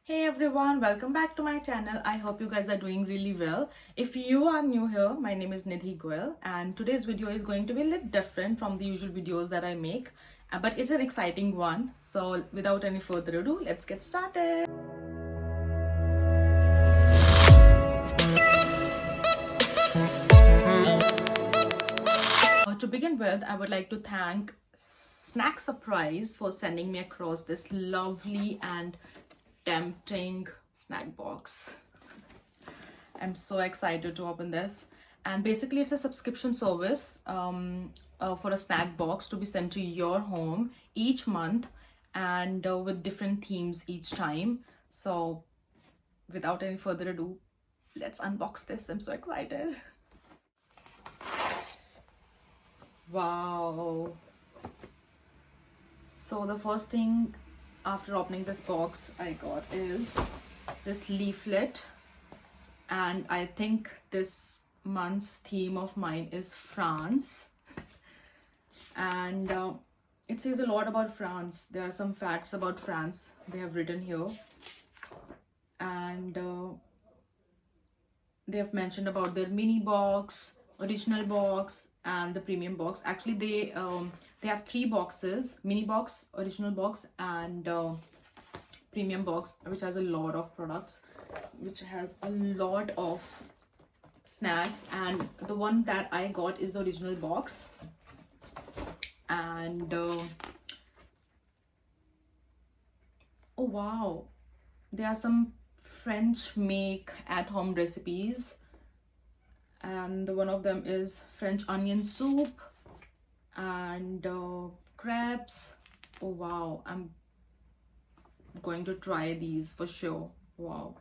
Hey everyone, welcome back to my channel. I hope you guys are doing really well. If you are new here, my name is Nidhi Goyal and today's video is going to be a little different from the usual videos that I make, but it's an exciting one. So without any further ado, let's get started. To begin with, I would like to thank Snack Surprise for sending me across this lovely and tempting snack box. I'm so excited to open this. And basically, it's a subscription service for a snack box to be sent to your home each month and with different themes each time. So, without any further ado, let's unbox this. I'm so excited. Wow. So, the first thing after opening this box I got is this leaflet, and I think this month's theme of mine is France, and it says a lot about France. There are some facts about France they have written here, and they have mentioned about their mini box, original box, and the premium box. Actually, they have three boxes: mini box, original box, and premium box, which has a lot of products, which has a lot of snacks. And the one that I got is the original box, and oh wow, there are some French make at home recipes, and one of them is French onion soup and crepes. Oh wow, I'm going to try these for sure. Wow,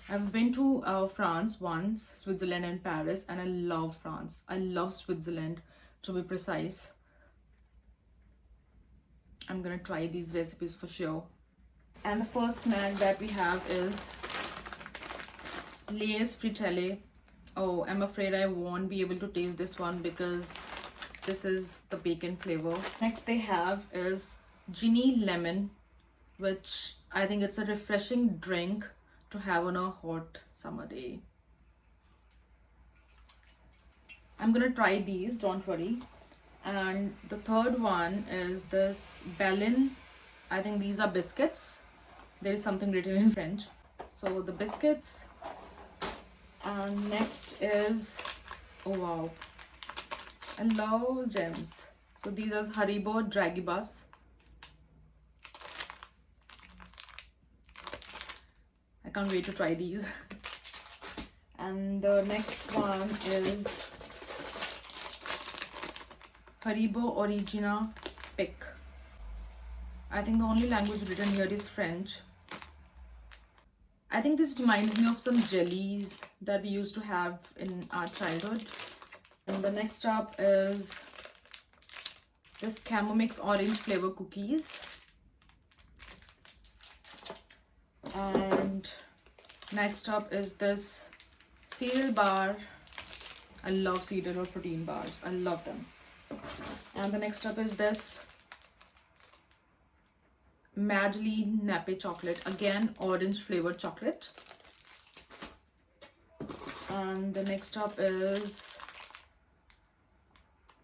I've been to France once, Switzerland and Paris, and I love France. I love Switzerland, to be precise. I'm gonna try these recipes for sure. And the first snack that we have is Lay's Fritelle. Oh, I'm afraid I won't be able to taste this one because this is the bacon flavor. Next they have is Ginny Lemon, which I think it's a refreshing drink to have on a hot summer day. I'm gonna try these, don't worry. And the third one is this Bellin. I think these are biscuits. There is something written in French. So the biscuits. And next is, oh wow, I love gems. So these are Haribo Dragibus. I can't wait to try these. And the next one is Haribo Origina Pick. I think the only language written here is French. I think this reminds me of some jellies that we used to have in our childhood. And the next up is this Camomix orange flavor cookies. And next up is this cereal bar. I love cereal or protein bars. I love them. And the next up is this Madeleine Nappe chocolate, again orange flavored chocolate. And the next up is,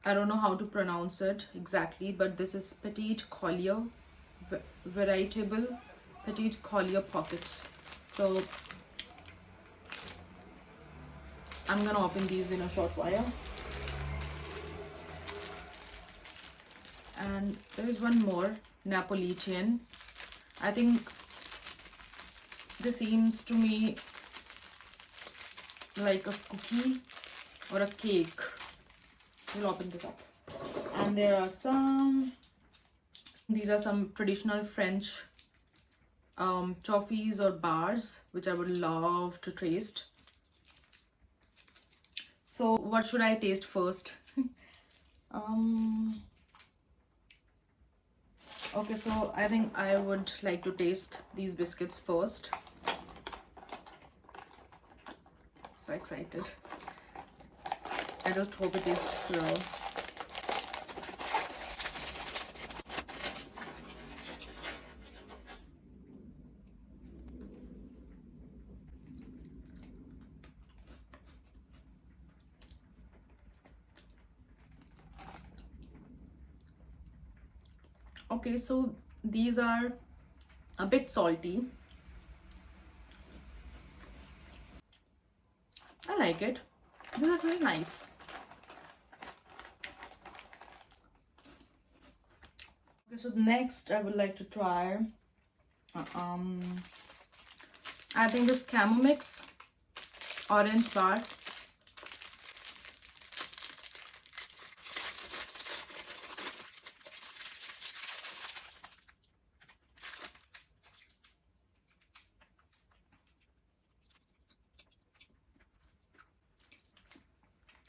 I don't know how to pronounce it exactly, but this is Petite Collier, veritable Petite Collier pockets. So I'm gonna open these in a short while. And there is one more, Napolitan. I think this seems to me like a cookie or a cake. We'll open this up. And there are these are some traditional French toffees or bars, which I would love to taste. So what should I taste first? Okay, so I think I would like to taste these biscuits first. So excited. I just hope it tastes well. Okay, so these are a bit salty. I like it. These are very nice. Okay, so next I would like to try um I think this Camo Mix orange bar.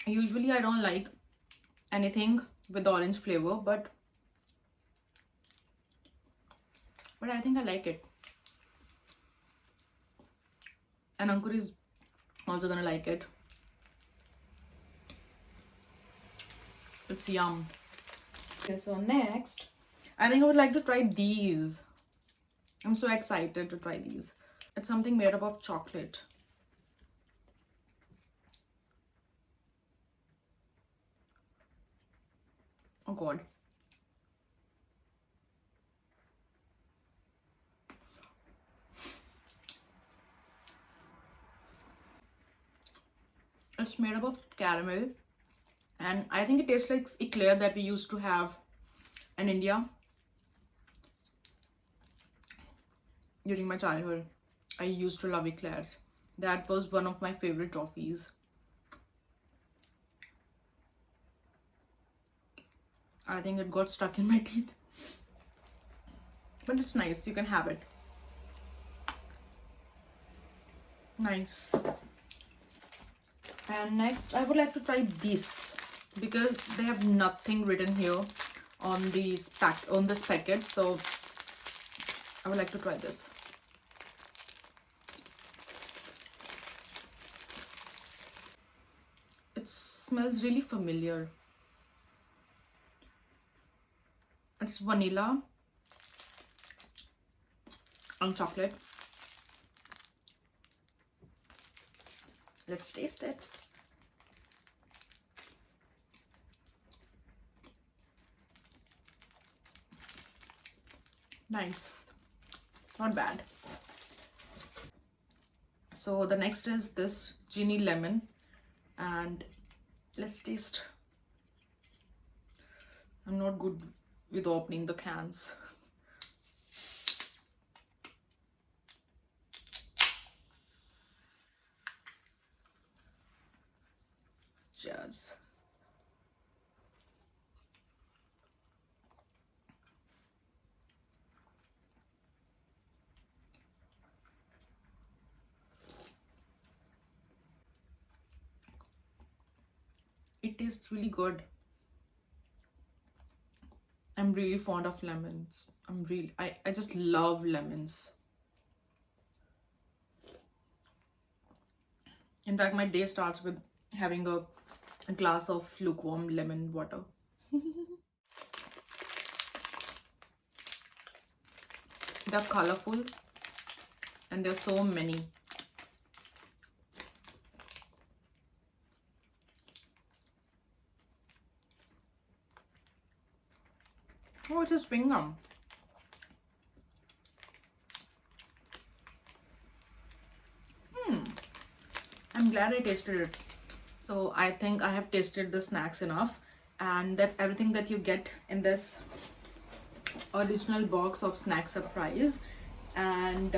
Usually I don't like anything with orange flavor, but I think I like it. And Ankur is also gonna like it. It's yum. Okay, so next, I think I would like to try these. I'm so excited to try these. It's something made up of chocolate. Oh god. It's made up of caramel, and I think it tastes like eclair that we used to have in India during my childhood. I used to love eclairs. That was one of my favorite toffees. I think it got stuck in my teeth, but it's nice. You can have it. Nice. And next I would like to try this because they have nothing written here on this packet, so I would like to try this. It smells really familiar. It's vanilla and chocolate. Let's taste it. Nice. Not bad. So the next is this Ginny Lemon, and let's taste. I'm not good with opening the cans. Cheers. It tastes really good. I'm really fond of lemons. I just love lemons. In fact, my day starts with having a glass of lukewarm lemon water. They're colorful and there's so many. Oh, it's a chewing gum. I'm glad I tasted it. So I think I have tasted the snacks enough, and that's everything that you get in this original box of snack surprise. And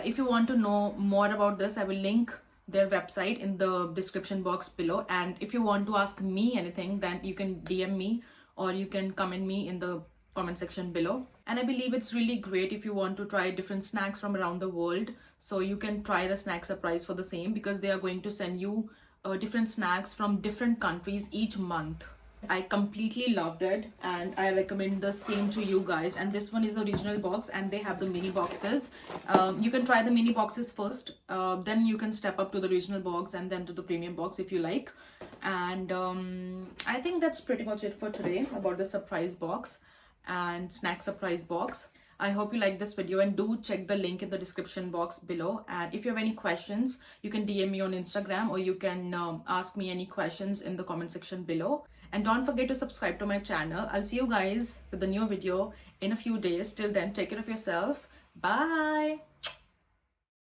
if you want to know more about this, I will link their website in the description box below. And if you want to ask me anything, then you can DM me or you can comment me in the comment section below. And I believe it's really great if you want to try different snacks from around the world, so you can try the snack surprise for the same, because they are going to send you different snacks from different countries each month. I completely loved it and I recommend the same to you guys. And this one is the original box and they have the mini boxes. You can try the mini boxes first, then you can step up to the original box and then to the premium box if you like. And I think that's pretty much it for today about the surprise box and snack surprise box. I hope you like this video, and do check the link in the description box below. And if you have any questions, you can DM me on Instagram or you can ask me any questions in the comment section below. And don't forget to subscribe to my channel. I'll see you guys with a new video in a few days. Till then, take care of yourself. Bye.